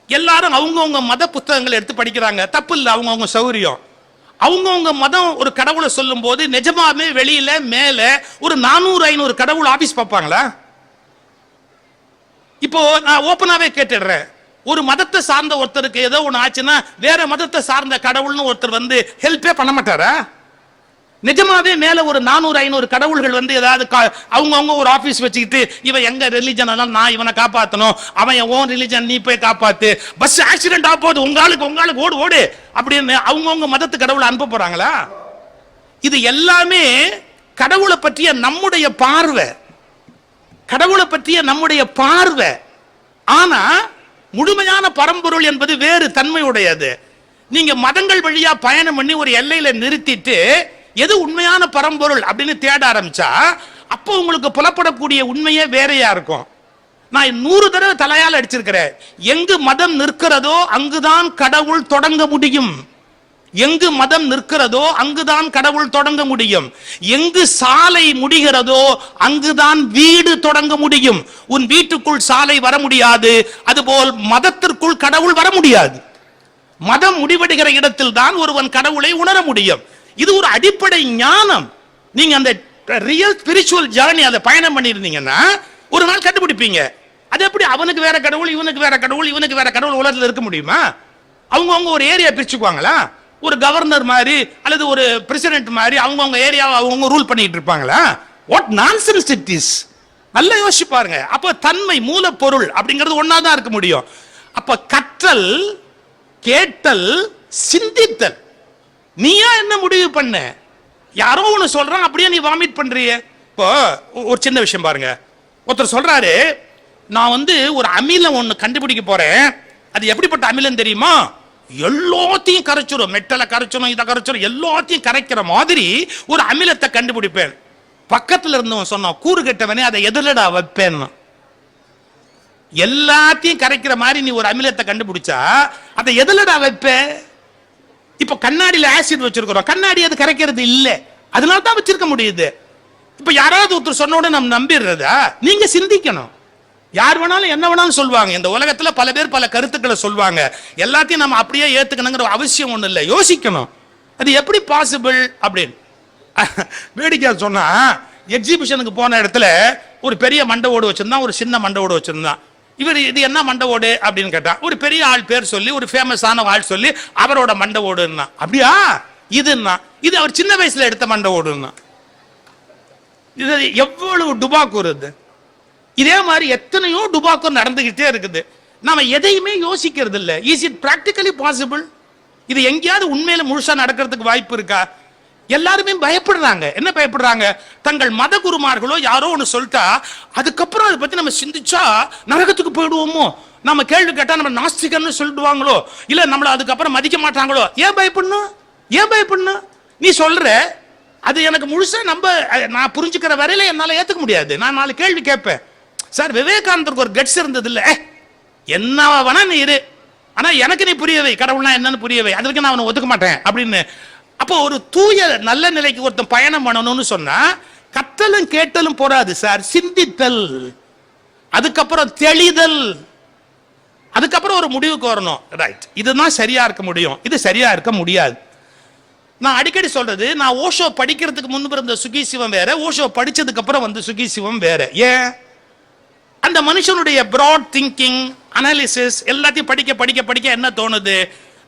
எல்லாரும் அவங்கவுங்க மத புத்தகங்களை எடுத்து படிக்கிறாங்க, தப்பு இல்லை, அவங்கவுங்க சௌரியம். அவங்கவுங்க மதம் ஒரு கடவுளை சொல்லும் போது நிஜமாவே வெளியில மேல ஒரு 400-500 கடவுள் ஆபீஸ் பார்ப்பாங்களா? இப்போ நான் ஓப்பனாவே கேட்டுடுறேன், ஒரு மதத்தை சார்ந்த ஒருத்தருக்கு ஏதோ ஒன்று ஆச்சுன்னா வேற மதத்தை சார்ந்த கடவுள்னு ஒருத்தர் வந்து ஹெல்ப்பே பண்ண மாட்டாரா? நிஜமாவே மேல ஒரு 400-500 கடவுள்கள் வந்து ஏதாவது அவங்கவுங்க ஒரு ஆபீஸ் வச்சுக்கிட்டு இவன் எங்க ரிலிஜன் நான் இவனை காப்பாற்றணும், அவன் ஓன் ரிலிஜன் நீ போய் காப்பாத்து, பஸ் ஆக்சிடென்ட் ஆக போகுது உங்களுக்கு ஓடு ஓடு அப்படின்னு அவங்கவுங்க மதத்து கடவுளை அனுப்ப போறாங்களா? இது எல்லாமே கடவுளை பற்றிய நம்முடைய பார்வை, கடவுளை பற்றிய நம்முடைய பார்வை. ஆனா முழுமையான பரம்பொருள் என்பது வேறு தன்மையுடையது. நீங்க மதங்கள் வழியா பயணம் பண்ணி ஒரு எல்லையில நிறுத்திட்டு எது உண்மையான பரம்பொருள் அப்படின்னு தேட ஆரம்பிச்சா அப்போ உங்களுக்கு புலப்படக்கூடிய உண்மையே வேறையா இருக்கும். நான் 100 தடவை தலையால் அடிச்சிருக்கிறேன், எங்கு மதம் நிற்கிறதோ அங்குதான் கடவுள் தொடங்க முடியும். எங்கு மதம் நிற்கிறதோ அங்குதான் கடவுள் தொடங்க முடியும். எங்கு சாலை முடிகிறதோ அங்குதான் வீடு தொடங்க முடியும். உன் வீட்டுக்குள் சாலை வர முடியாது, அதுபோல் மதத்திற்குள் கடவுள் வர முடியாது. மதம் முடிவடைகிற இடத்தில் தான் ஒருவன் கடவுளை உணர முடியும். இது ஒரு அடிப்படை ஞானம். நீங்க அந்த ரியல் ஸ்பிரிச்சுவல் ஜர்னி அதை பயணம் பண்ணிருந்தீங்கன்னா ஒரு நாள் கண்டுபிடிப்பீங்க. அது எப்படி அவனுக்கு வேற கடவுள் இவனுக்கு வேற கடவுள் இவனுக்கு வேற கடவுள் உலகத்தில் இருக்க முடியுமா? அவங்கவுங்க ஒரு ஏரியா பிரிச்சுக்குவாங்களா? ஒரு கவர்னர் மாதிரி அல்லது ஒரு பிரசிடென்ட் மாதிரி அவங்கவுங்க ஏரியாவை அவங்க ரூல் பண்ணிட்டு இருப்பாங்களா? What nonsense it is. நல்லா யோசிச்சு பாருங்க. அப்ப தன்மை மூலப்பொருள் அப்படிங்கிறது ஒன்னாதான் இருக்க முடியும். அப்ப கற்றல், கேட்டல், சிந்தித்தல். நீயா என்ன முடிவு பண்ண? யாரோ ஒன்று சொல்றான், அப்படியே நீ வாமிட் பண்றிய. இப்போ ஒரு சின்ன விஷயம் பாருங்க. ஒருத்தர் சொல்றாரு, நான் வந்து ஒரு அமிலம் ஒன்று கண்டுபிடிக்க போறேன், அது எப்படிப்பட்ட அமிலம் தெரியுமா? எல்லாத்தையும் கரைச்சிடும், மெட்டலை கரைச்சிடும், இதை கரைச்சிடும், எல்லாத்தையும் கரைக்கிற மாதிரி ஒரு அமிலத்தை கண்டுபிடிப்பேன். பக்கத்தில் இருந்தவன் சொன்னான், கூறு கெட்டவனே அதை எதிரடா வைப்பேன். எல்லாத்தையும் கரைக்கிற மாதிரி நீ ஒரு அமிலத்தை கண்டுபிடிச்சா அதை எதிரடா வைப்பேன். இப்ப கண்ணாடியில ஆசிட் வச்சிருக்கிறோம், கண்ணாடி அது கரைக்கிறது இல்லை, அதனால தான் வச்சிருக்க முடியுது. இப்ப யாராவது ஒருத்தர் சொன்னோட நம்ம நம்பிடுறதா? நீங்க சிந்திக்கணும். யார் வேணாலும் என்ன வேணாலும் சொல்லுவாங்க. இந்த உலகத்துல பல பேர் பல கருத்துக்களை சொல்லுவாங்க. எல்லாத்தையும் நம்ம அப்படியே ஏத்துக்கணுங்கிற அவசியம் ஒண்ணு இல்லை, யோசிக்கணும். அது எப்படி பாசிபிள் அப்படின்னு. வேடிக்கை சொன்னா, எக்ஸிபிஷனுக்கு போன இடத்துல ஒரு பெரிய மண்டை ஓடு வச்சிருந்தான், ஒரு சின்ன மண்டை ஓடு வச்சிருந்தான். இவர் இது என்ன மண்டை ஓடு அப்படின்னு கேட்டா, ஒரு பெரிய ஆள் பேர் சொல்லி, ஒரு ஃபேமஸான ஆள் சொல்லி அவரோட மண்டை ஓடுன்னா, அப்படியா இதுன்னா, இது அவர் சின்ன வயசுல எடுத்த மண்டை ஓடுன்னா. இது எவ்வளவு டுபாக்கு வருது. இதே மாதிரி எத்தனையோ டுபாக்கு நடந்துகிட்டே இருக்குது. நாம எதையுமே யோசிக்கிறது இல்லை. Is it practically possible? இது எங்கேயாவது உண்மையில முழுசா நடக்கிறதுக்கு வாய்ப்பு இருக்கா? எல்லாருமே பயப்படுறாங்க. என்ன பயப்படுறாங்க? தங்கள் மத குருமார்களோ யாரோ ஒன்று சொல்லிட்டா அதுக்கப்புறம் அதை பத்தி நம்ம சிந்திச்சா நரகத்துக்கு போயிடுவோமோ, நம்ம கேள்வி கேட்டா நம்ம நாஸ்திகன்னு சொல்லிடுவாங்களோ, இல்ல நம்மள அதுக்கப்புறம் மதிக்க மாட்டாங்களோ. ஏன் பயப்படணும்? ஏன் பயப்படணும்? நீ சொல்ற அது எனக்கு முழுசா நான் புரிஞ்சுக்கிற வரையில என்னால ஏத்துக்க முடியாது. நான் 4 கேள்வி கேட்பேன். சார், விவேகானந்தருக்கு ஒரு கட்ஸ் இருந்தது இல்ல, என்ன வேணா நீ இரு, ஆனா எனக்கு நீ புரியவை, கடவுள்னா என்னன்னு புரியவை, அதுக்கு நான் அவனை ஒத்துக்க மாட்டேன் அப்படின்னு. அப்போ ஒரு தூய நல்ல நிலைக்கு ஒருத்தன் பயணம் பண்ணணும்னு சொன்னா கத்தலும் கேட்டலும் போராது சார், சிந்தித்தல், அதுக்கப்புறம் தெளிதல், அதுக்கப்புறம் ஒரு முடிவுக்கு வரணும். ரைட், இதுதான் சரியா இருக்க முடியும், இது சரியா இருக்க முடியாது. நான் அடிக்கடி சொல்றது, நான் ஓஷோ படிக்கிறதுக்கு முன்பு இருந்த சுகி சிவம் வேற, ஓஷோ படிச்சதுக்கு அப்புறம் வந்து சுகி சிவம் வேற. ஏன்? அந்த மனுஷனுடைய பிராட் திங்கிங், அனாலிசிஸ் எல்லாத்தையும் படிக்க படிக்க படிக்க என்ன தோணுது,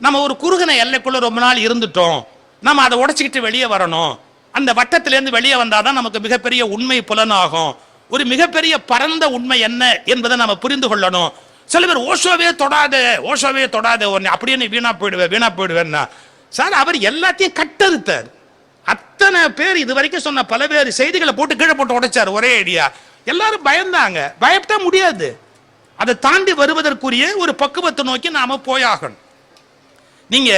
நம்ம ஒரு குறுகின எல்லைக்குள்ள ரொம்ப நாள் இருந்துட்டோம், நம்ம அதை உடைச்சிக்கிட்டு வெளியே வரணும். அந்த வட்டத்திலேருந்து வெளியே வந்தாதான் நமக்கு மிகப்பெரிய உண்மை புலனாகும். ஒரு மிகப்பெரிய பரந்த உண்மை என்ன என்பதை நம்ம புரிந்து கொள்ளணும். சில பேர் ஓஷோவே தொடாத, ஓஷோவே தொடாத, அப்படியே நீ வீணா போயிடுவேன்னா சார், அவர் எல்லாத்தையும் கட்டறுத்தார். அத்தனை பேர் இது வரைக்கும் சொன்ன பல பேர் செய்திகளை போட்டு கீழே போட்டு உடைச்சார் ஒரே ஐடியா. எல்லாரும் பயந்தாங்க. பயப்பட முடியாது. அதை தாண்டி வருவதற்குரிய ஒரு பக்குவத்தை நோக்கி நாம போயாகணும். நீங்க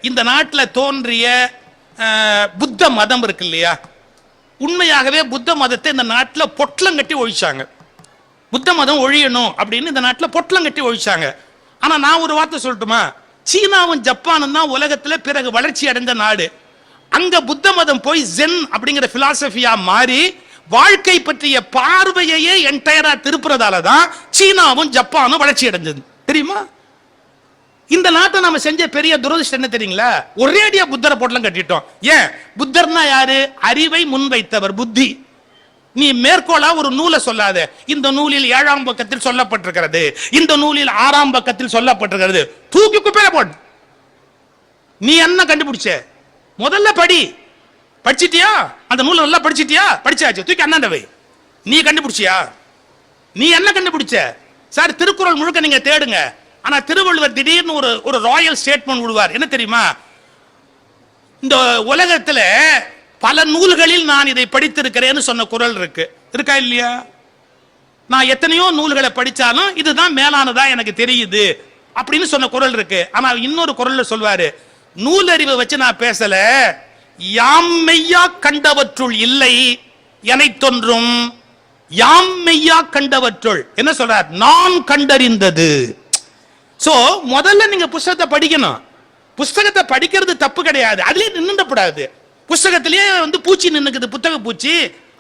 இந்த நாட்டில் தோன்றிய புத்த மதம் இருக்கு இல்லையா, உண்மையாகவே புத்த மதத்தை இந்த நாட்டில் பொட்டலம் கட்டி ஒழிச்சாங்க. புத்த மதம் ஒழியணும் அப்படின்னு இந்த நாட்டில் பொட்டலம் கட்டி ஒழிச்சாங்க. ஆனா நான் ஒரு வார்த்தை சொல்லட்டுமா, சீனாவும் ஜப்பானும் தான் உலகத்தில் பிறகு வளர்ச்சி அடைந்த நாடு. அங்க புத்த மதம் போய் ஜென் அப்படிங்கிற பிலாசபியா மாறி வாழ்க்கை பற்றிய பார்வையே என்டையரா திருப்புறதால தான் சீனாவும் ஜப்பானும் வளர்ச்சி அடைஞ்சது. தெரியுமா? இந்த நாட்டை நம்ம செஞ்ச பெரிய துரதிர்ஷ்டம் என்ன தெரியுங்களா? ஒரேடியா புத்தரை போட்டலாம் கட்டிட்டோம். ஏன்? புத்தர்னா யாரு? அறிவை முன்வைத்தவர், புத்தி. நீ மேற்கோளா ஒரு நூலை சொல்லாத. இந்த நூலில் 7ஆம் பக்கத்தில் சொல்லப்பட்டிருக்கிறது, இந்த நூலில் 6ஆம் பக்கத்தில் சொல்லப்பட்டிருக்கிறது, தூக்கி குப்பையில போடு. நீ என்ன கண்டுபிடிச்ச? முதல்ல படி. படிச்சிட்டியா? அந்த நூலை நல்லா படிச்சிட்டியா? படிச்சாச்சு, தூக்கி அண்ணாண்ட வை. நீ கண்டுபிடிச்சியா? நீ என்ன கண்டுபிடிச்ச? சார், திருக்குறள் முழுக்க நீங்க தேடுங்க. ஆனா திருவள்ளுவர் திடீர்னு ஒரு ராயல் ஸ்டேட்மெண்ட் விடுவார். என்ன தெரியுமா? இந்த உலகத்துல பல நூல்களில் நான் இதை படித்திருக்கிறேன்னு சொன்ன குறள் இருக்கா இல்லையா? நான் எத்தனையோ நூல்களை படிச்சாலும் இதுதான் மேலானதா எனக்கு தெரியுது அப்படின்னு சொன்ன குறள் இருக்கு. ஆனா இன்னொரு குறள்ல சொல்வாரு, நூலறிவை வச்சு நான் பேசல, யாம் மெய்யா கண்டவற்றுள் இல்லை எனைத்தொன்றும் யாம் மெய்யா கண்டவற்றுள். என்ன சொல்றார்? நான் கண்டறிந்தது. சோ முதல்ல நீங்க புத்தகத்தை படிக்கணும். புத்தகத்தை படிக்கிறது தப்பு கிடையாது, அதுலயே நின்றுடக்கூடாது. புத்தகத்திலேயே பூச்சி நின்னுக்குது, புத்தக பூச்சி.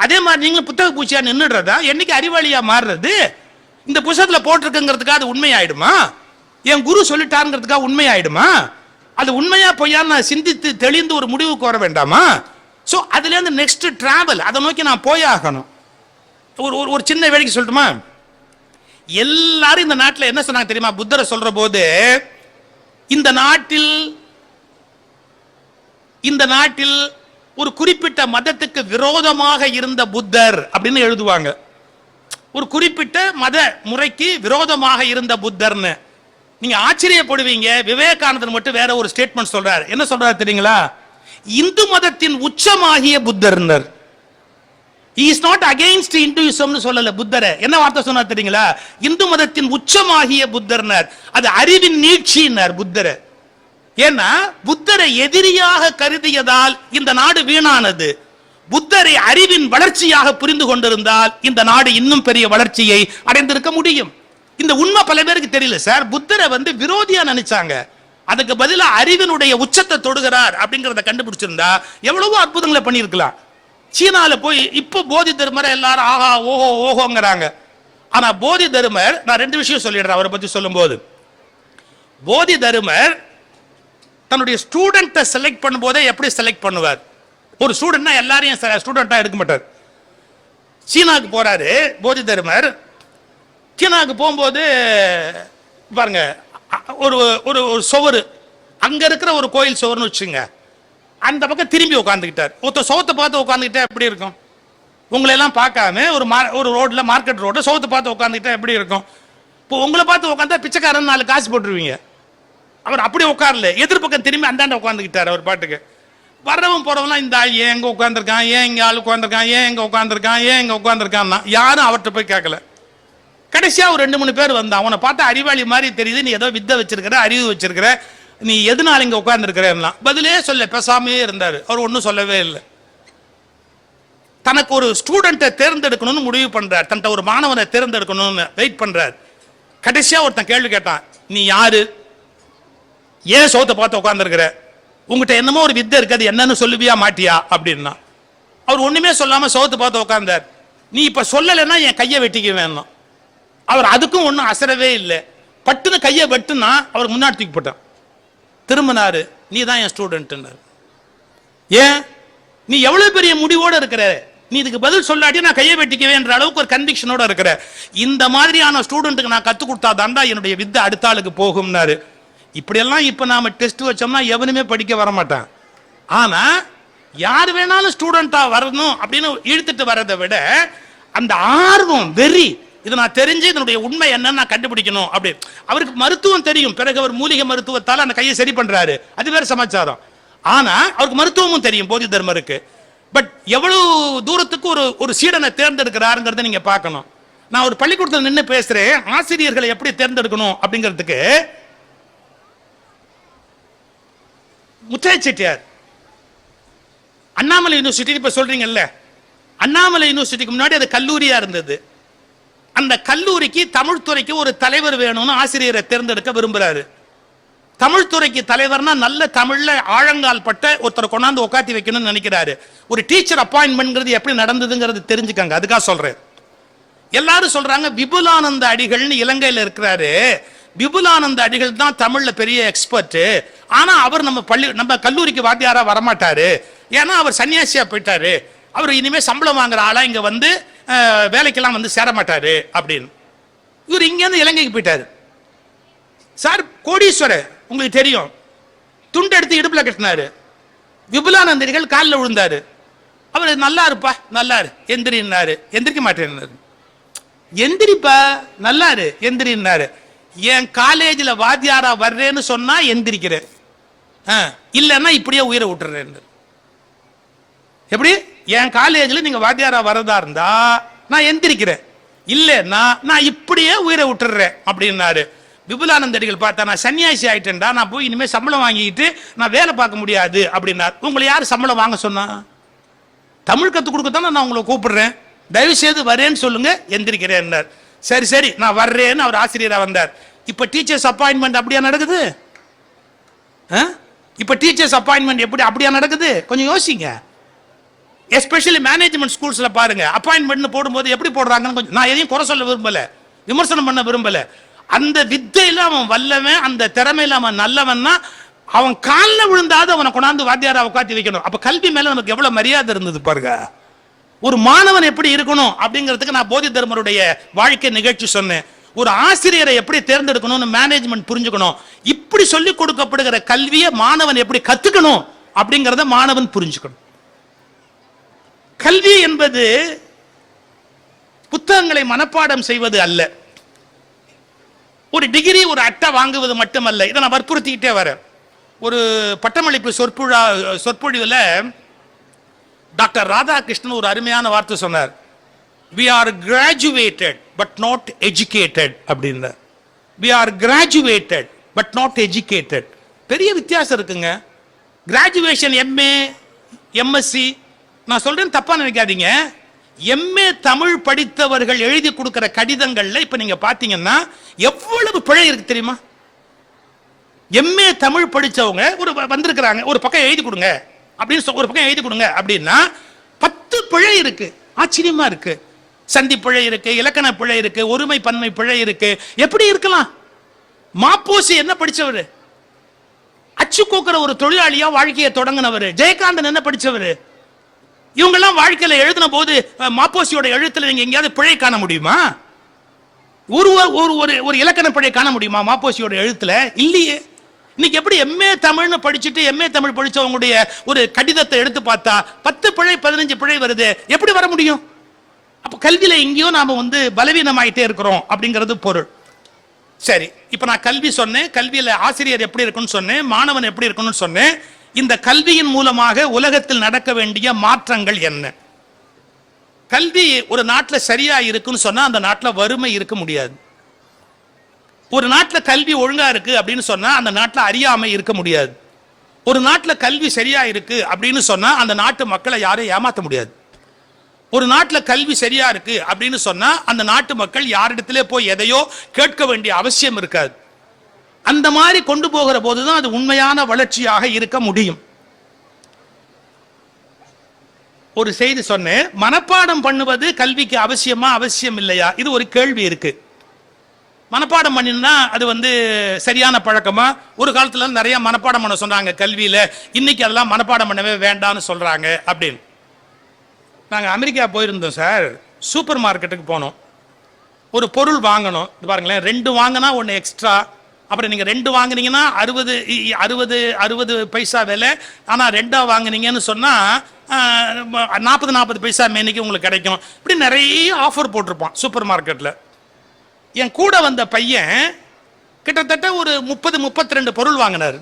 அதே மாதிரி நீங்களும் புத்தக பூச்சியா நின்றுடுறதா? என்னைக்கு அறிவாளியா மாறுறது? இந்த புத்தகத்துல போட்டிருக்குங்கிறதுக்காக அது உண்மையாயிடுமா? என் குரு சொல்லிட்டாருங்கிறதுக்காக உண்மையாயிடுமா? அது உண்மையா பொய்யா நான் சிந்தித்து தெளிந்து ஒரு முடிவுக்கு வர வேண்டாமா? சோ அதுல இருந்து நெக்ஸ்ட் டிராவல், அதை நோக்கி நான் போயாகணும். ஒரு சின்ன வேடிக்கை சொல்லட்டுமா? எல்லாரும் இந்த நாட்டில் என்ன சொன்னாங்க தெரியுமா? புத்தரை சொல்ற போது, இந்த நாட்டில் ஒரு குறிப்பிட்ட மதத்துக்கு விரோதமாக இருந்த புத்தர் அப்படின்னு எழுதுவாங்க. ஒரு குறிப்பிட்ட மத முறைக்கு விரோதமாக இருந்த புத்தர்னு. நீங்க ஆச்சரியப்படுவீங்க. விவேகானந்தர் மட்டும் வேற ஒரு ஸ்டேட்மெண்ட் சொல்றாரு. என்ன சொல்றாரு தெரியுங்களா? இந்து மதத்தின் உச்சமாகிய புத்தர்னர். He is not against Hinduism னு சொல்லல புத்தரை. என்ன வார்த்தை சொன்னார் தெரியுங்களா? இந்து மதத்தின் உச்சமாகிய புத்தர்னர். அது அறிவின் நீட்சியினர் புத்தரை. ஏன்னா புத்தரை எதிரியாக கருதியதால் இந்த நாடு வீணானது. புத்தரை அறிவின் வளர்ச்சியாக புரிந்து கொண்டிருந்தால் இந்த நாடு இன்னும் பெரிய வளர்ச்சியை அடைந்திருக்க முடியும். இந்த உண்மை பல பேருக்கு தெரியல சார். புத்தரை விரோதியா நினைச்சாங்க. அதுக்கு பதிலா அறிவினுடைய உச்சத்தை தொடுகிறார் அப்படிங்கறத கண்டுபிடிச்சிருந்தா எவ்வளவோ அற்புதங்களை பண்ணியிருக்கலாம். சீனால போய் இப்போ போதி தர்மரை எல்லாரும் ஆஹா ஓஹோ ஓஹோங்கிறாங்க. ஆனா போதி தர்மர், நான் 2 விஷயம் சொல்லிடுறேன் அவரை பத்தி சொல்லும் போது. போதி தர்மர் தன்னுடைய ஸ்டூடெண்ட்டை செலக்ட் பண்ணும் போதே எப்படி செலக்ட் பண்ணுவார்? ஒரு ஸ்டூடெண்ட்னா எல்லாரையும் ஸ்டூடெண்டா எடுக்க மாட்டார். சீனாவுக்கு போறாரு போதி தர்மர். சீனாவுக்கு போகும்போது பாருங்க, ஒரு ஒரு சுவர், அங்க இருக்கிற ஒரு கோயில் சுவர்னு வச்சுங்க, அந்த பக்கம் திரும்பி உட்காந்துக்கிட்டார். ஒருத்தர் சோத்தை பார்த்து உட்காந்துக்கிட்டா எப்படி இருக்கும்? உங்களை எல்லாம் பார்க்காம ஒரு ரோட்ல, மார்க்கெட் ரோட்ல சோத்தை பார்த்து உட்காந்துக்கிட்டா எப்படி இருக்கும்? இப்போ உங்களை பார்த்து உட்காந்தா பிச்சைக்காரன் 4 காசு போட்டுருவீங்க. அவர் அப்படி உட்காரல, எதிர்பக்கம் திரும்பி அந்தாண்ட உட்காந்துக்கிட்டார். அவர் பாட்டுக்கு வரவும் போறவங்களாம் இந்த ஆள் ஏன் எங்க உட்காந்துருக்கான், ஏன் இங்க ஆள் உட்காந்துருக்கான், ஏன் எங்க உட்காந்துருக்கான், ஏன் எங்க உட்காந்துருக்கான், யாரும் அவர்கிட்ட போய் கேட்கல. கடைசியா ஒரு 2-3 பேர் வந்தா, அவனை பார்த்தா அறிவாளி மாதிரி தெரியுது, நீ ஏதோ வித்தை வச்சிருக்கிற, அறிவு வச்சிருக்கிற, நீ எதனால இங்க உட்கார்ந்து இருக்கிற? பதிலே சொல்ல, பேசாமே இருந்தாரு. அவர் ஒன்னும் சொல்லவே இல்லை. தனக்கு ஒரு ஸ்டூடெண்ட்டை தேர்ந்தெடுக்கணும்னு முடிவு பண்றார். தன்ட்ட ஒரு மாணவனை தேர்ந்தெடுக்கணும்னு வெயிட் பண்றார். கடைசியா ஒருத்தன் கேள்வி கேட்டான், நீ யாரு? ஏன் சோத்தை பார்த்து உட்கார்ந்துருக்கிற? உங்ககிட்ட என்னமோ ஒரு வித்தை இருக்காது, என்னன்னு சொல்லுவியா மாட்டியா அப்படின்னா. அவர் ஒண்ணுமே சொல்லாம சோத்தை பார்த்து உட்கார்ந்தார். நீ இப்ப சொல்லலைன்னா என் கையை வெட்டிக்க வேணும். அவர் அதுக்கும் ஒன்னும் அசரவே இல்லை. பட்டுன்னு கையை வெட்டுனா அவர் முன்னாடி தூக்கி போட்டான். திரும்பினாரு, நீ தான் என் ஸ்டூடெண்ட். ஏன்? நீ எவ்வளவு பெரிய முடிவோட இருக்கிற, நீ இதுக்கு பதில் சொல்லாட்டி நான் கையை வெட்டிக்கவேன்ற அளவுக்கு ஒரு கன்விக்ஷனோட இருக்கிற. இந்த மாதிரியான ஸ்டூடெண்ட்டுக்கு நான் கத்து கொடுத்தா தாண்டா என்னுடைய வித்தை அடுத்த ஆளுக்கு போகும்னாரு. இப்படியெல்லாம் இப்ப நாம டெஸ்ட் வச்சோம்னா எவனுமே படிக்க வர மாட்டான். ஆனா யார் வேணாலும் ஸ்டூடெண்டா வரணும் அப்படின்னு இழுத்துட்டு வரதை விட அந்த ஆர்வம், வெறி, இது நான் தெரிஞ்சு இதனுடைய உண்மை என்னன்னு நான் கண்டுபிடிக்கணும் அப்படி. அவருக்கு மருத்துவம் தெரியும், பிறகு அவர் மூலிகை மருத்துவத்தால் அந்த கையை சரி பண்றாரு, அது வேற சமாச்சாரம். ஆனா அவருக்கு மருத்துவமும் தெரியும் போதி தர்மருக்கு. பட் எவ்வளவு தூரத்துக்கு ஒரு சீடனை தேர்ந்தெடுக்கிறாருங்கிறத நீங்க பார்க்கணும். நான் ஒரு பள்ளிக்கூடத்தில் நின்று பேசுறேன், ஆசிரியர்களை எப்படி தேர்ந்தெடுக்கணும் அப்படிங்கிறதுக்கு. முத்தையா செட்டியார் அண்ணாமலை யூனிவர்சிட்டி இப்ப சொல்றீங்கல்ல, அண்ணாமலை யூனிவர்சிட்டிக்கு முன்னாடி அது கல்லூரியா இருந்தது. அந்த கல்லூரிக்கு தமிழ் துறைக்கு ஒரு தலைவர் வேணும்னு ஆசிரியரை தேர்ந்தெடுக்க விரும்புறாரு. தமிழ் துறைக்கு தலைவர்னா நல்ல தமிழ்ல ஆழங்கால் பட்ட ஒருத்தர் கொண்டாந்து உட்காத்தி வைக்கணும்னு நினைக்கிறாரு. ஒரு டீச்சர் அப்பாயின்மெண்ட் எப்படி நடந்ததுங்கிறது தெரிஞ்சுக்கங்க, அதுக்காக சொல்றேன். எல்லாரும் சொல்றாங்க விபுலானந்த அடிகள்னு இலங்கையில் இருக்கிறாரு, விபுலானந்த அடிகள் தான் தமிழ்ல பெரிய எக்ஸ்பர்ட், ஆனா அவர் நம்ம கல்லூரிக்கு வாத்தியாரா வரமாட்டாரு, ஏன்னா அவர் சன்னியாசியா போயிட்டாரு, அவர் இனிமே சம்பளம் வாங்குற ஆளா இங்க வந்து வேலைக்கெல்லாம் வந்து சேர மாட்டாரு அப்படின்னு. இவர் இங்க இருந்து இலங்கைக்கு போயிட்டாரு. சார் கோடீஸ்வரர் உங்களுக்கு தெரியும், துண்டு எடுத்து இடுப்புல கட்டினாரு. விபுலானந்தர்கள் காலில் விழுந்தாரு. அவர் நல்லா இருப்பா நல்லா இரு எந்திரின்னாரு. எந்திரிக்க மாட்டேன்னாரு. எந்திரிப்பா நல்லா இரு எந்திரின்னாரு. என் காலேஜில் வாத்தியாரா வர்றேன்னு சொன்னா எந்திரிக்கிறேன், இல்லைன்னா இப்படியே உயிரை விட்டுறேன். எப்படி? என் காலேஜில் நீங்க வாத்தியாரா வரதா இருந்தா நான் எந்திரிக்கிறேன், இல்லைன்னா நான் இப்படியே உயிரை விட்டுறேன் அப்படின்னாரு. விபுலானந்தடிகள் பார்த்தா நான் சன்னியாசி ஆயிட்டேன்டா, நான் போய் இனிமேல் சம்பளம் வாங்கிட்டு நான் வேலை பார்க்க முடியாது அப்படின்னார். உங்களை யார் சம்பளம் வாங்க சொன்னா? தமிழ் கற்றுக் கொடுக்கத்தானே நான் உங்களை கூப்பிடுறேன், தயவு செய்து வரேன்னு சொல்லுங்க, எந்திரிக்கிறேன். சரி சரி நான் வர்றேன்னு அவர் ஆசிரியரா வந்தார். இப்ப டீச்சர்ஸ் அப்பாயின்மெண்ட் அப்படியா நடக்குது? இப்ப டீச்சர்ஸ் அப்பாயின்மெண்ட் எப்படி அப்படியா நடக்குது? கொஞ்சம் யோசிங்க. எஸ்பெஷலி மேனேஜ்மெண்ட் ஸ்கூல்ஸ்ல பாருங்க, அப்பாயின்மெண்ட் போடும்போது எப்படி போடுறாங்கன்னு கொஞ்சம், நான் எதையும் குறை சொல்ல விரும்பல, விமர்சனம் பண்ண விரும்பல. அந்த வித்தையில அவன் வல்லவன், அந்த திறமையில அவன் நல்லவன்னா அவன் காலில் விழுந்தாது அவனை கொண்டாந்து வாத்தியாரா உட்காத்தி வைக்கணும். அப்ப கல்வி மேல நமக்கு எவ்வளவு மரியாதை இருந்தது பாருங்க. ஒரு மாணவன் எப்படி இருக்கணும் அப்படிங்கிறதுக்கு நான் போதி தர்மருடைய வாழ்க்கை நிகழ்ச்சி சொன்னேன். ஒரு ஆசிரியரை எப்படி தேர்ந்தெடுக்கணும்னு மேனேஜ்மெண்ட் புரிஞ்சுக்கணும். இப்படி சொல்லிக் கொடுக்கப்படுகிற கல்வியை மாணவன் எப்படி கத்துக்கணும் அப்படிங்கறத மாணவன் புரிஞ்சுக்கணும். கல்வி என்பது புத்தகங்களை மனப்பாடம் செய்வது அல்ல, ஒரு டிகிரி ஒரு அட்டை வாங்குவது மட்டுமல்ல. இதை நான் வற்புறுத்திக்கிட்டே வரேன். ஒரு பட்டமளிப்பு சொற்பொழிவில் டாக்டர் ராதாகிருஷ்ணன் ஒரு அருமையான வார்த்தை சொன்னார். We are graduated but not educated அப்படின்னார். We are graduated but not educated. பெரிய வித்தியாசம் இருக்குங்க. கிராஜுவேஷன் எம்ஏ எம்எஸ்சி, நான் சொல்றேன் தப்பா நினைக்காதீங்க. எம்ஏ தமிழ் படித்தவர்கள் எழுதி கொடுக்கிற கடிதங்கள்ல இப்ப நீங்க பாத்தீங்கன்னா எவ்வளவு பிழை இருக்கு தெரியுமா? எம்ஏ தமிழ் படிச்சவங்க ஒரு வந்திருக்கிறாங்க, ஒரு பக்கம் எழுதி கொடுங்க அப்படின்னு ஒரு பக்கம் எழுதி கொடுங்க அப்படின்னா 10 பிழை இருக்கு. ஆச்சரியமா இருக்கு. சந்தி பிழை இருக்கு, இலக்கண பிழை இருக்கு, ஒருமை பன்மை பிழை இருக்கு. எப்படி இருக்கலாம்? மாப்போசி என்ன படிச்சவர்? அச்சு கோக்குற ஒரு தொழிலாளியா வாழ்க்கையை தொடங்கினவர். ஜெயகாந்தன் என்ன படிச்சவர்? இவங்கெல்லாம் வாழ்க்கையில எழுதின போது மாப்போசியோட எழுத்துல நீங்க எங்கேயாவது பிழை காண முடியுமா? ஒரு ஒரு இலக்கண பிழை காண முடியுமா மாப்போசியோட எழுத்துல? இல்லையே. இன்னைக்கு எப்படி எம்ஏ தமிழ்னு படிச்சுட்டு எம்ஏ தமிழ் படிச்சவங்களுடைய ஒரு கடிதத்தை எடுத்து பார்த்தா 10 பிழை 15 பிழை வருது. எப்படி வர முடியும்? அப்ப கல்வியில எங்கேயோ நாம பலவீனமாயிட்டே இருக்கிறோம் அப்படிங்கிறது பொருள். சரி, இப்ப நான் கல்வி சொன்னேன், கல்வியில ஆசிரியர் எப்படி இருக்குன்னு சொன்னேன், மாணவன் எப்படி இருக்கணும்னு சொன்னேன். இந்த கல்வியின் மூலமாக உலகத்தில் நடக்க வேண்டிய மாற்றங்கள் என்ன? கல்வி ஒரு நாட்டில் சரியா இருக்குன்னு சொன்னா அந்த நாட்டில் வறுமை இருக்க முடியாது. ஒரு நாட்டில் கல்வி ஒழுங்கா இருக்கு அப்படின்னு சொன்னா அந்த நாட்டில் அறியாமை இருக்க முடியாது. ஒரு நாட்டில் கல்வி சரியா இருக்கு அப்படின்னு சொன்னா அந்த நாட்டு மக்களை யாரையும் ஏமாற்ற முடியாது. ஒரு நாட்டில் கல்வி சரியா இருக்கு அப்படின்னு சொன்னா அந்த நாட்டு மக்கள் யாரிடத்திலே போய் எதையோ கேட்க வேண்டிய அவசியம் இருக்காது. அந்த மாதிரி கொண்டு போகிற போதுதான் அது உண்மையான வளர்ச்சியாக இருக்க முடியும். ஒரு செய்தி சொன்னேன், மனப்பாடம் பண்ணுவது கல்விக்கு அவசியமா அவசியம் இல்லையா? இது ஒரு கேள்வி இருக்கு. மனப்பாடம் பண்ணினா அது சரியான பழக்கமா? ஒரு காலத்துல நிறைய மனப்பாடம் பண்ண சொன்னாங்க கல்வியில, இன்னைக்கு அதெல்லாம் மனப்பாடம் பண்ணவே வேண்டாம்னு சொல்றாங்க அப்படின்னு. நாங்க அமெரிக்கா போயிருந்தோம் சார். சூப்பர் மார்க்கெட்டுக்கு போனோம், ஒரு பொருள் வாங்கணும். பாருங்களேன், 2 வாங்கினா 1 எக்ஸ்ட்ரா. அப்புறம் நீங்க 2 வாங்குனீங்கன்னா 60 பைசா விலை. ஆனா 2 வாங்குனீங்கன்னு சொன்னா 40 பைசா மேனிக்கு உங்களுக்கு கிடைக்கும். இப்படி நிறைய ஆஃபர் போட்டிருப்பான் சூப்பர் மார்க்கெட்ல. என் கூட வந்த பையன் கிட்டத்தட்ட ஒரு 32 பொருள் வாங்கினார்.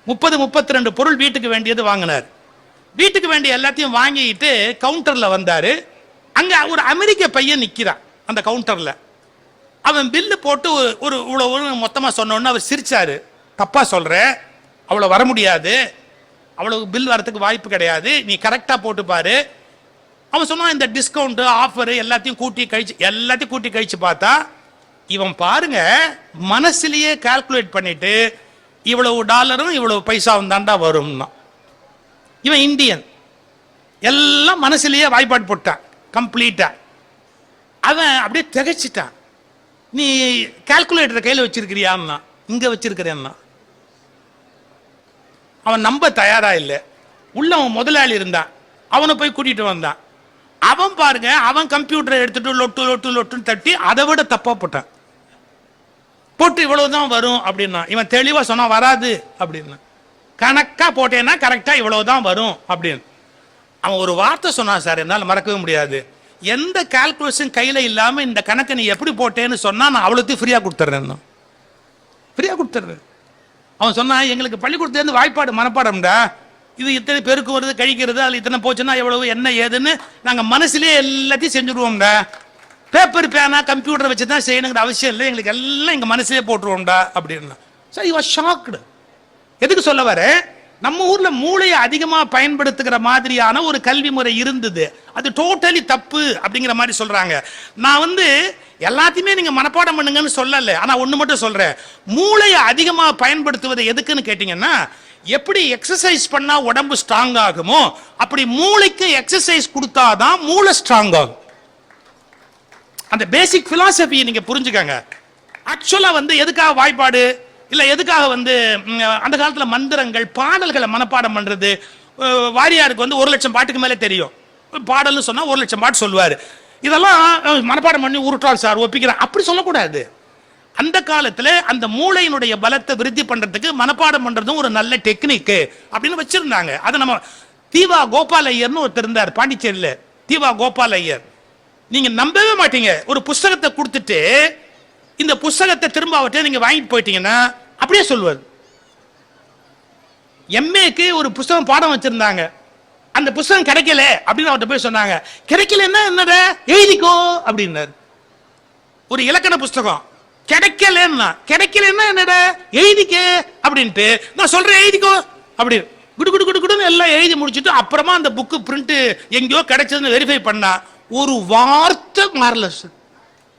32 பொருள் வீட்டுக்கு வேண்டியது வாங்கினார். வீட்டுக்கு வேண்டிய எல்லாத்தையும் வாங்கிட்டு கவுண்டர்ல வந்தாரு. அங்க ஒரு அமெரிக்க பையன் நிக்கிறான் அந்த கவுண்டர்ல. அவன் பில்லு போட்டு ஒரு இவ்வளவு மொத்தமா சொன்னோன்னு அவர் சிரிச்சாரு. தப்பா சொல்ற, அவ்வளவு வர முடியாது, அவ்வளவு பில் வரதுக்கு வாய்ப்பு கிடையாது, நீ கரெக்டா போட்டு பாரு. அவன் சொன்னான் இந்த டிஸ்கவுண்ட் ஆஃபர் எல்லாத்தையும் கூட்டி கழிச்சு பார்த்தா இவன் பாருங்க மனசுலயே கால்குலேட் பண்ணிட்டு இவ்வளவு டாலரும் இவ்வளவு பைசாவும் தாண்டா வரும்னா. இவன் இந்தியன், எல்லாம் மனசுலயே வாய்ப்பாடு போட்டான் கம்ப்ளீட்டா. அவன் அப்படியே திகைச்சிட்டான். நீ கால்குலேட்டர் கையில் வச்சிருக்கிறியான்னா, இங்க வச்சிருக்கிறேன்னா. அவன் நம்ப தயாரா இல்லை. உள்ள அவன் முதலாளி இருந்தான், அவனை போய் கூட்டிட்டு வந்தான். அவன் பாருங்க, அவன் கம்ப்யூட்டரை எடுத்துட்டு லொட்டு லொட்டு லொட்டுன்னு தட்டி அதை விட தப்பா போட்டான். போட்டு இவ்வளவுதான் வரும் அப்படின்னா. இவன் தெளிவா சொன்னா வராது அப்படின்னா. கணக்கா போட்டேன்னா கரெக்டா இவ்வளவுதான் வரும் அப்படின்னு. அவன் ஒரு வார்த்தை சொன்னான் சார், என்னால் மறக்கவே முடியாது. எந்த கால்குலேஷன் கையில இல்லாம இந்த கணக்கை நீ எப்படி போட்டேன்னு சொன்னா நான் அவ்வளோத்தையும் ஃப்ரீயா கொடுத்துட்றேன், ஃப்ரீயா கொடுத்துட்றேன். அவன் சொன்னான், எங்களுக்கு பள்ளிக்கூடத்துலேருந்து வாய்ப்பாடு மனப்பாடம்டா, இது இத்தனை பேருக்கு வருது கழிக்கிறது, அதில் இத்தனை போச்சுன்னா எவ்வளவு என்ன ஏதுன்னு நாங்கள் மனசுலேயே எல்லாத்தையும் செஞ்சுடுவோம்டா. பேப்பர் பேனா கம்ப்யூட்டரை வச்சு தான் செய்யணுங்கிற அவசியம் இல்லை, எங்களுக்கு எல்லாம் எங்கள் மனசுலேயே போட்டுருவோம்டா அப்படின்னா. Sir you are shocked. எதுக்கு சொல்ல வர, நம்ம ஊர்ல மூளையை அதிகமா பயன்படுத்துகிற மாதிரியான ஒரு கல்வி முறை இருந்தது, அது டோட்டலி தப்பு அப்படிங்கிற மாதிரி சொல்றாங்க. நான் எல்லாத்தையுமே நீங்க மனப்பாடம் பண்ணுங்கன்னு சொல்லல, ஆனா ஒண்ணு மட்டும் சொல்றேன். மூளையை அதிகமா பயன்படுத்துவது எதுக்குன்னு கேட்டீங்கன்னா, எப்படி எக்ஸசைஸ் பண்ணா உடம்பு ஸ்ட்ராங் ஆகுமோ அப்படி மூளைக்கு எக்ஸசைஸ் கொடுத்தாதான் மூளை ஸ்ட்ராங் ஆகும். அந்த பேசிக் பிலாசபி நீங்க புரிஞ்சுக்கங்க. ஆக்சுவலா எதுக்காக வாய்ப்பாடு இல்ல, எதுக்காக அந்த காலத்துல மந்திரங்கள் பாடல்களை மனப்பாடம் பண்றது. வாரியாருக்கு 1,00,000 பாட்டுக்கு மேலே தெரியும். பாடல்னு சொன்னா 1,00,000 பாட்டு சொல்லுவாரு. இதெல்லாம் மனப்பாடம் பண்ணி உருட்டால் சார் ஒப்பிக்கிறேன் அப்படி சொல்லக்கூடாது. அந்த காலத்துல அந்த மூளையினுடைய பலத்தை விருத்தி பண்றதுக்கு மனப்பாடம் பண்றதும் ஒரு நல்ல டெக்னிக் அப்படின்னு வச்சிருந்தாங்க. அதை நம்ம தீவா கோபால் ஐயர்னு ஒருத்தர் இருந்தார் பாண்டிச்சேரியில. தீவா கோபால் ஐயர், நீங்க நம்பவே மாட்டீங்க. ஒரு புஸ்தகத்தை கொடுத்துட்டு இந்த புஸ்தகத்தை திரும்ப அவர்கிட்ட நீங்க வாங்கிட்டு போயிட்டீங்கன்னா அப்படியே சொல்லுவார். எம்ஏக்கு ஒரு புஸ்தகம் பாடம் வச்சிருந்தாங்க, அந்த புஸ்தகம் கிடைக்கல அப்படின்னு அவர்கிட்ட போய் சொன்னாங்க. கிடைக்கலன்னா என்னடா எழுதிக்கோ அப்படின்னாரு. ஒரு இலக்கண புஸ்தகம் கிடைக்கலன்னா என்னடா எழுதிக்க அப்படின்ட்டு நான் சொல்றேன் எழுதிக்கோ அப்படின்னு குடு குடு குடு குடுன்னு எல்லாம் எழுதி முடிச்சுட்டு அப்புறமா அந்த புக்கு பிரிண்ட் எங்கேயோ கிடைச்சதுன்னு வெரிஃபை பண்ணா ஒரு வார்த்தை மாறல சார்,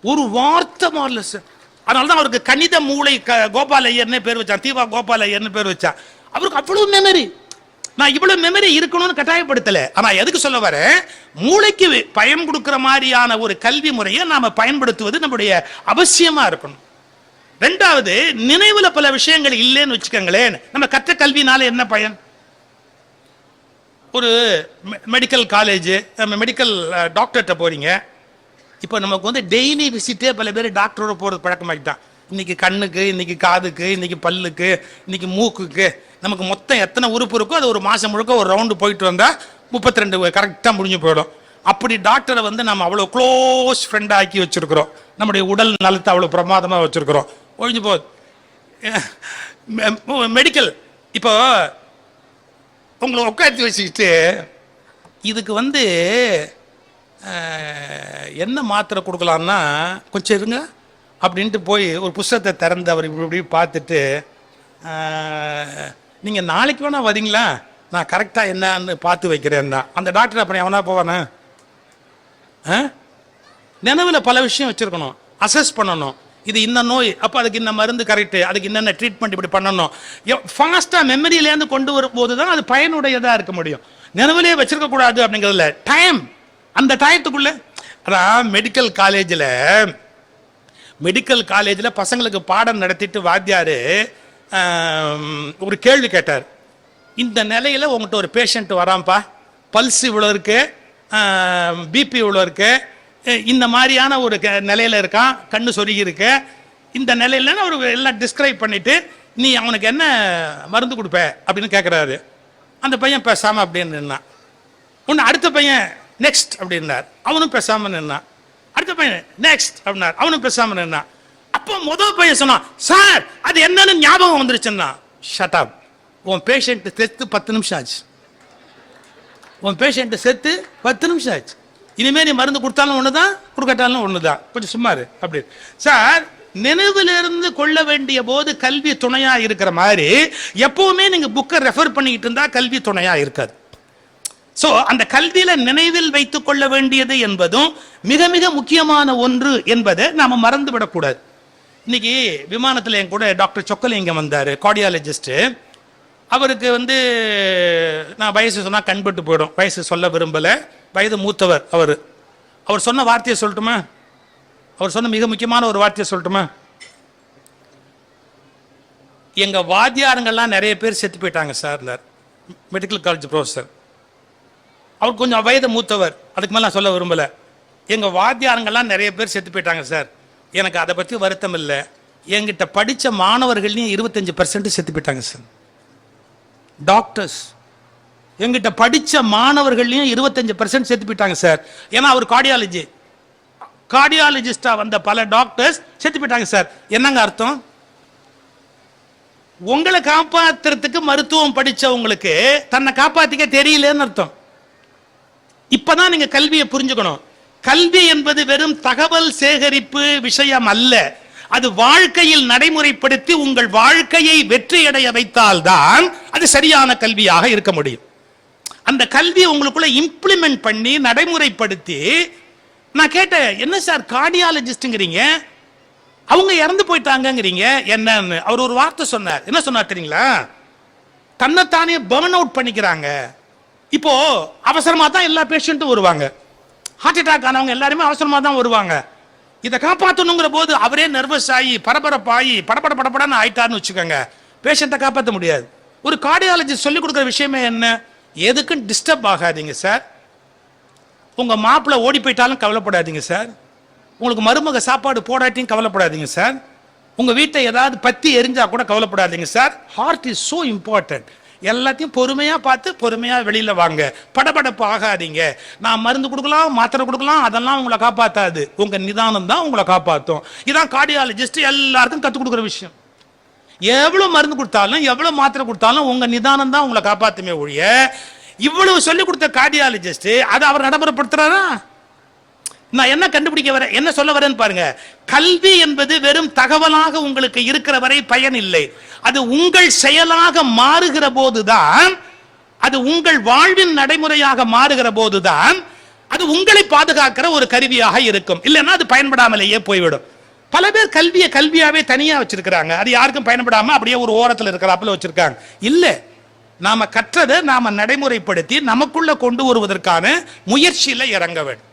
ஒரு வார்த்தை மாறல சார். அதனாலதான் அவருக்கு கணித மூளை கோபால் ஐயர்னு பேர் வச்சான், தீவா கோபால் ஐயர்னு பேர் வச்சான். அவருக்கு அவ்வளவு மெமரி. நான் இவ்வளவு மெமரி இருக்கணும்னு கட்டாயப்படுத்தல, ஆனா எதுக்கு சொல்ல வர, மூளைக்கு பயன் கொடுக்கிற மாதிரியான ஒரு கல்வி முறையை நாம பயன்படுத்துவது நம்முடைய அவசியமா இருக்கணும். ரெண்டாவது, நினைவுல பல விஷயங்கள் இல்லைன்னு வச்சுக்கோங்களேன், நம்ம கற்ற கல்வினால என்ன பயன்? ஒரு மெடிக்கல் காலேஜ், மெடிக்கல் டாக்டர்கிட்ட போறீங்க. இப்போ நமக்கு டெய்லி விசிட்டே பல பேர் டாக்டரோட போகிறது பழக்கமாகிட்டான். இன்னைக்கு கண்ணுக்கு, இன்னைக்கு காதுக்கு, இன்னைக்கு பல்லுக்கு, இன்னைக்கு மூக்குக்கு, நமக்கு மொத்தம் எத்தனை உறுப்பு இருக்கோ அது ஒரு மாதம் முழுக்க ஒரு ரவுண்டு போயிட்டு வந்தால் 32 கரெக்டாக முடிஞ்சு போயிடும். அப்படி டாக்டரை நம்ம அவ்வளோ க்ளோஸ் ஃப்ரெண்டாக ஆக்கி வச்சுருக்கிறோம். நம்முடைய உடல் நலத்தை அவ்வளோ பிரமாதமாக வச்சுருக்கிறோம். ஒழிஞ்சு போகுது மெடிக்கல். இப்போ உங்களை உட்காந்து வச்சுக்கிட்டு இதுக்கு என்ன மாத்திரை கொடுக்கலாம்னா கொஞ்சம் இருங்க அப்படின்ட்டு போய் ஒரு புஸ்தகத்தை திறந்து அவர் இப்படி இப்படி பார்த்துட்டு, நீங்கள் நாளைக்கு வேணா வரீங்களா, நான் கரெக்டாக என்னன்னு பார்த்து வைக்கிறேன்னா அந்த டாக்டர் அப்புறம் எவனா போவானே? நினைவில் பல விஷயம் வச்சுருக்கணும், அசஸ் பண்ணணும். இது இந்த நோய், அப்போ அதுக்கு இந்த மருந்து கரெக்டு, அதுக்கு என்னென்ன ட்ரீட்மெண்ட் இப்படி பண்ணணும். ஃபாஸ்ட்டாக மெமரியிலேருந்து கொண்டு வரும்போது தான் அது பயனுடையதாக இருக்க முடியும். நினைவிலே வச்சிருக்க கூடாது அப்படிங்கிறதுல டைம், அந்த டயத்துக்குள்ள. அதான் மெடிக்கல் காலேஜில் பசங்களுக்கு பாடம் நடத்திட்டு வாத்தியார் ஒரு கேள்வி கேட்டார். இந்த நிலையில் உங்கள்கிட்ட ஒரு பேஷண்ட் வரான்ப்பா, பல்ஸ் இவ்வளோ இருக்கு, பிபி இவ்வளோ இருக்கு, இந்த மாதிரியான ஒரு நிலையில் இருக்கான், கண்ணு சொருகி இருக்கு, இந்த நிலையில அவர் எல்லாம் டிஸ்கிரைப் பண்ணிட்டு நீ அவனுக்கு என்ன மருந்து கொடுப்ப அப்படின்னு கேட்குறாரு. அந்த பையன் பேசாமல் அப்படின்னு நின்னான். ஒன்று அடுத்த பையன் நெக்ஸ்ட் அப்படின்னார், அவனும் பேசாமல் நின்னான். அடுத்த பையன் நெக்ஸ்ட் அப்படின்னார், அவனும் பேசாமல் நின்னான். அப்போ முதல் பையன் சொன்னான், சார் அது என்னன்னு ஞாபகம் வந்துருச்சுன்னா. ஷட் அப், உன் பேஷண்ட் செத்து 10 நிமிஷம் ஆச்சு, உன் பேஷண்ட் செத்து 10 நிமிஷம் ஆச்சு. இனிமேல் நீ மருந்து கொடுத்தாலும் ஒன்று தான், கொடுக்கட்டாலும் ஒன்று தான், கொஞ்சம் சும்மாரு அப்படி. சார் நினைவிலிருந்து கொள்ள வேண்டிய போது கல்வி துணையா இருக்கிற மாதிரி எப்பவுமே நீங்க புக்கை ரெஃபர் பண்ணிக்கிட்டு இருந்தா கல்வி துணையா இருக்காது. சோ அந்த கல்வியில நினைவில் வைத்துக் கொள்ள வேண்டியது என்பதும் மிக மிக முக்கியமான ஒன்று என்பதை நாம மறந்து விடக்கூடாது. இன்னைக்கு விமானத்தில் என் கூட டாக்டர் சொக்கலிங்கம் வந்தார், கார்டியாலஜிஸ்ட்டு. அவருக்கு நான் வயசு சொன்னால் கண்பட்டு போயிடும், வயசு சொல்ல விரும்பலை, வயது மூத்தவர். அவர் சொன்ன வார்த்தையை சொல்லட்டுமா? அவர் சொன்ன மிக முக்கியமான ஒரு வார்த்தையை சொல்லட்டுமா? எங்கள் வாத்தியாருங்கள்லாம் நிறைய பேர் செத்து போயிட்டாங்க சார், மெடிக்கல் காலேஜ் ப்ரொஃபஸர். அவர் கொஞ்சம் வயது மூத்தவர், அதுக்கு மேலே நான் சொல்ல விரும்பலை. எங்கள் வாத்தியாருங்கள்லாம் நிறைய பேர் செத்து போயிட்டாங்க சார். எனக்கு அதை பற்றி வருத்தம் இல்லை. என்கிட்ட படித்த மாணவர்களையும் 25% செத்து போயிட்டாங்க சார். டாக்டர்ஸ் எங்கிட்ட படித்த மாணவர்களையும் 25% செத்து போயிட்டாங்க சார். ஏன்னா அவர் கார்டியாலஜிஸ்டா வந்த பல டாக்டர்ஸ் செத்து போயிட்டாங்க சார். என்னங்க அர்த்தம்? உங்களை காப்பாத்துறதுக்கு மருத்துவம் படிச்சவங்களுக்கு தன்னை காப்பாத்திக்க தெரியலன்னு அர்த்தம். இப்பதான் நீங்க கல்வியை புரிஞ்சுக்கணும். கல்வி என்பது வெறும் தகவல் சேகரிப்பு விஷயம் அல்ல. அது வாழ்க்கையில் நடைமுறைப்படுத்தி உங்கள் வாழ்க்கையை வெற்றியடைய வைத்தால்தான் அது சரியான கல்வியாக இருக்க முடியும். அந்த கல்வியை உங்களுக்குள்ள இம்ப்ளிமெண்ட் பண்ணி நடைமுறைப்படுத்தி. நான் கேட்டேன், என்ன சார் கார்டியாலஜிஸ்ட்ங்கிறீங்க, அவங்க இறந்து போயிட்டாங்கிறீங்க, என்னன்னு. அவர் ஒரு வார்த்தை சொன்னார். என்ன சொன்னார் தெரியுங்களா? தன்னைத்தானே பர்ன் அவுட் பண்ணிக்கிறாங்க. இப்போ அவசரமா தான் எல்லா பேஷண்ட்டும் வருவாங்க. ஹார்ட் அட்டாக் ஆனவங்க எல்லாருமே அவசரமா தான் வருவாங்க. இதை காப்பாற்றணுங்கிற போது அவரே நர்வஸ் ஆகி பரபரப்பாகி படப்படன்னு ஆயிட்டாருன்னு வச்சுக்கோங்க, பேஷண்ட்டை காப்பாற்ற முடியாது. ஒரு கார்டியாலஜிஸ்ட் சொல்லிக் கொடுக்குற விஷயமே என்ன? எதுக்கும் டிஸ்டர்ப் ஆகாதீங்க சார். உங்க மாப்பிள்ளை ஓடி போயிட்டாலும் கவலைப்படாதீங்க சார். உங்களுக்கு மருமக சாப்பாடு போடாட்டியும் கவலைப்படாதீங்க சார். உங்க வீட்டை ஏதாவது பத்தி எரிஞ்சா கூட கவலைப்படாதீங்க sir. Heart is so important. எல்லாத்தையும் பொறுமையா பார்த்து பொறுமையா வெளியில வாங்க. படபடப்பு ஆகாதீங்க. நான் மருந்து கொடுக்கலாம், மாத்திரை கொடுக்கலாம், அதெல்லாம் உங்களை காப்பாத்தாது. உங்க நிதானம் தான் உங்களை காப்பாற்றும். இதான் கார்டியாலஜிஸ்ட் எல்லாருக்கும் கற்றுக் கொடுக்குற விஷயம். எவ்வளவு மருந்து கொடுத்தாலும் எவ்வளவு மாத்திரை கொடுத்தாலும் உங்க நிதானம் தான் உங்களை காப்பாத்துமே ஒழிய, இவ்வளவு சொல்லி கொடுத்த கார்டியாலஜிஸ்ட் அதை அவர் நடைமுறைப்படுத்துறாரா? நான் என்ன கண்டுபிடிக்க வரேன், என்ன சொல்ல வரேன்னு பாருங்க. கல்வி என்பது வெறும் தகவலாக உங்களுக்கு இருக்கிற வரை பயன் இல்லை. அது உங்கள் செயலாக மாறுகிற போதுதான், அது உங்கள் வாழ்வின் நடைமுறையாக மாறுகிற போதுதான் அது உங்களை பாதுகாக்கிற ஒரு கருவியாக இருக்கும். இல்லைன்னா அது பயன்படாமலேயே போய்விடும். பல பேர் கல்வியை கல்வியாவே தனியா வச்சிருக்கிறாங்க. அது யாருக்கும் பயன்படாம அப்படியே ஒரு ஓரத்தில் இருக்கிறாப்புல வச்சிருக்காங்க. இல்ல, நாம கற்றதை நாம நடைமுறைப்படுத்தி நமக்குள்ள கொண்டு வருவதற்கான முயற்சியில இறங்க வேண்டும்.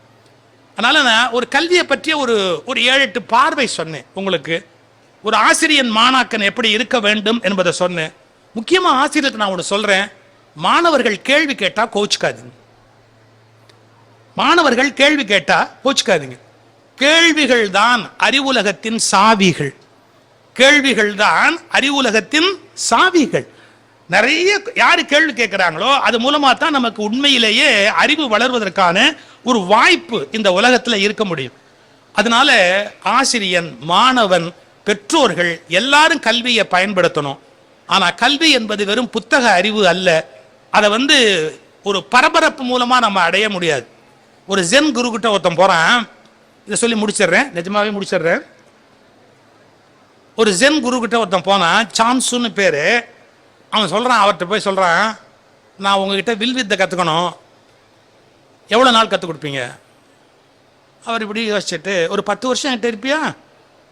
அதனால நான் ஒரு கல்வியை பற்றிய ஒரு 7-8 பார்வை சொன்னேன் உங்களுக்கு. ஒரு ஆசிரியன் மாணாக்கன் எப்படி இருக்க வேண்டும் என்பதை சொன்னேன். முக்கியமா ஆசிரியருக்கு நான் ஒன்று சொல்றேன், மாணவர்கள் கேள்வி கேட்டா கோச்சுக்காதீங்க. மாணவர்கள் கேள்வி கேட்டா கோச்சுக்காதீங்க. கேள்விகள் தான் அறிவுலகத்தின் சாவிகள். கேள்விகள் தான் அறிவுலகத்தின் சாவிகள். நிறைய யாரு கேள்வி கேட்கிறாங்களோ அது மூலமா தான் நமக்கு உண்மையிலேயே அறிவு வளர்வதற்கான ஒரு வாய்ப்பு இந்த உலகத்தில் இருக்க முடியும். அதனால ஆசிரியன், மாணவன், பெற்றோர்கள் எல்லாரும் கல்வியை பயன்படுத்தணும். ஆனா கல்வி என்பது வெறும் புத்தக அறிவு அல்ல. அதை ஒரு பரபரப்பு மூலமா நம்ம அடைய முடியாது. ஒரு ஜென் குரு கிட்ட ஒருத்தன் போறான், இதை சொல்லி முடிச்சிடுறேன், நிஜமாவே முடிச்சிடுறேன். ஒரு ஜென் குரு கிட்ட ஒருத்தன் போனான், சான்சுன்னு பேரு. அவன் சொல்றான், அவர்கிட்ட போய் சொல்றான், நான் உங்ககிட்ட வில் வித்தை கத்துக்கணும், எவ்வளோ நாள் கற்றுக் கொடுப்பீங்க? அவர் இப்படி யோசிச்சுட்டு, ஒரு 10 வருஷம் என்கிட்ட இருப்பியா?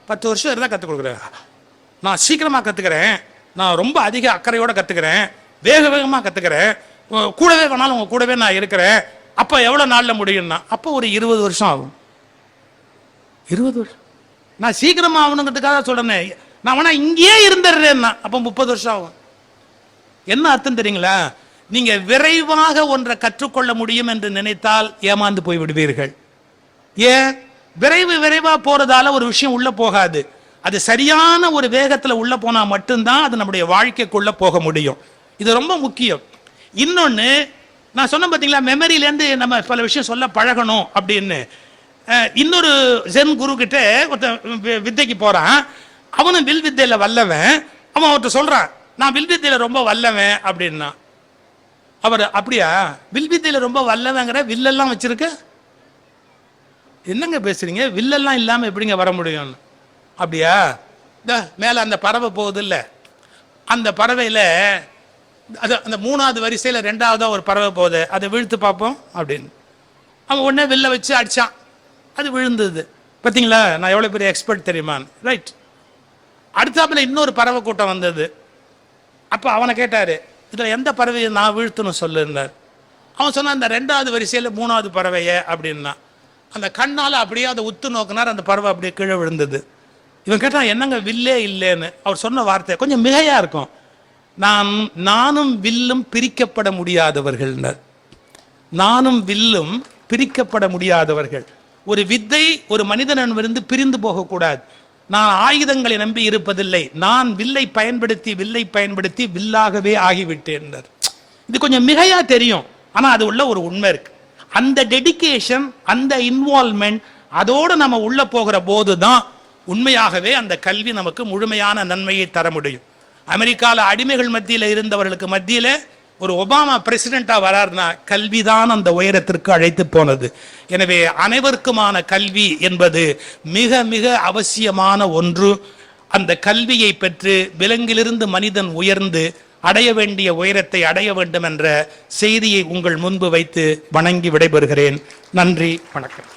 10 வருஷம் இருந்தால் கற்றுக் கொடுக்குறேன். நான் சீக்கிரமாக கற்றுக்கிறேன், நான் ரொம்ப அதிக அக்கறையோடு கற்றுக்கிறேன், வேகமாக கற்றுக்கிறேன், கூடவே வேணாலும் உங்கள் கூடவே நான் இருக்கிறேன். அப்போ எவ்வளோ நாளில் முடியும்னா, அப்போ ஒரு 20 வருஷம் ஆகும். 20 வருஷம் நான் சீக்கிரமாக ஆகணுங்கிறதுக்காக சொல்கிறேன். நான் வேணா இங்கேயே இருந்துடுறேன்னா அப்போ 30 வருஷம் ஆகும். என்ன அர்த்தம் தெரியுங்களா? நீங்க விரைவாக ஒன்றை கற்றுக்கொள்ள முடியும் என்று நினைத்தால் ஏமாந்து போய் விடுவீர்கள். ஏன்? விரைவா போறதால ஒரு விஷயம் உள்ள போகாது. அது சரியான ஒரு வேகத்துல உள்ள போனா மட்டும்தான் அது நம்முடைய வாழ்க்கைக்குள்ள போக முடியும். இது ரொம்ப முக்கியம். இன்னொன்னு நான் சொன்ன பார்த்தீங்களா, மெமரியிலேருந்து நம்ம பல விஷயம் சொல்ல பழகணும் அப்படின்னு. இன்னொரு ஜென் குரு கிட்ட வித்தைக்கு போறான். அவனும் வில் வித்தையில வல்லவன். அவன் அவர்கிட்ட சொல்றான், நான் வில் வித்தையில ரொம்ப வல்லவன் அப்படின்னா. அவர், அப்படியா, வில் வித்தையில ரொம்ப வல்லவங்கிற வில்லெல்லாம் வச்சிருக்க? என்னங்க பேசுறீங்க? வில்லெல்லாம் இல்லாம எப்படிங்க வர முடியும்? அப்படியா, இந்த மேல அந்த பறவை போகுது இல்ல, அந்த பறவையில அது அந்த 3வது வரிசையில 2வதா ஒரு பறவை போகுது, அதை வீழ்த்து பார்ப்போம் அப்படின்னு. அவன் உடனே வில்ல வச்சு அடிச்சான், அது விழுந்தது. பார்த்தீங்களா நான் எவ்வளவு பெரிய எக்ஸ்பர்ட் தெரியுமா? ரைட். அடுத்தாப்புல இன்னொரு பறவை கூட்டம் வந்தது. அப்போ அவனை கேட்டாரு, இதுல எந்த பறவையை நான் வீழ்த்தணும் சொல்லுன்னார். அவன் சொன்னான், இந்த 2வது வரிசையில் 3வது பறவைய அப்படின்னா. அந்த கண்ணால் அப்படியே அதை உத்து நோக்கினார், அந்த பறவை அப்படியே கீழே விழுந்தது. இவன் கேட்டான், என்னங்க வில்லே இல்லைன்னு. அவர் சொன்ன வார்த்தை கொஞ்சம் மிகையா இருக்கும். நானும் வில்லும் பிரிக்கப்பட முடியாதவர்கள்னர். நானும் வில்லும் பிரிக்கப்பட முடியாதவர்கள். ஒரு வித்தை ஒரு மனிதனிடமிருந்து பிரிந்து போகக்கூடாது. நான் ஆயுதங்களை நம்பி இருப்பதில்லை, நான் வில்லை பயன்படுத்தி வில்லாகவே ஆகிவிட்டேன். இது கொஞ்சம் மிகையா தெரியும், ஆனா அது உள்ள ஒரு உண்மை இருக்கு. அந்த டெடிகேஷன், அந்த இன்வால்வ்மெண்ட், அதோடு நம்ம உள்ள போகிற போதுதான் உண்மையாகவே அந்த கல்வி நமக்கு முழுமையான நன்மையை தர முடியும். அமெரிக்காவில் அடிமைகள் மத்தியில் இருந்தவர்களுக்கு மத்தியில் ஒரு ஒபாமா பிரசிடென்டா வரார்னா கல்விதான் அந்த உயரத்திற்கு அழைத்து போனது. எனவே அனைவருக்குமான கல்வி என்பது மிக மிக அவசியமான ஒன்று. அந்த கல்வியை பெற்று விலங்கிலிருந்து மனிதன் உயர்ந்து அடைய வேண்டிய உயரத்தை அடைய வேண்டும் என்ற செய்தியை உங்கள் முன்பு வைத்து வணங்கி விடைபெறுகிறேன். நன்றி, வணக்கம்.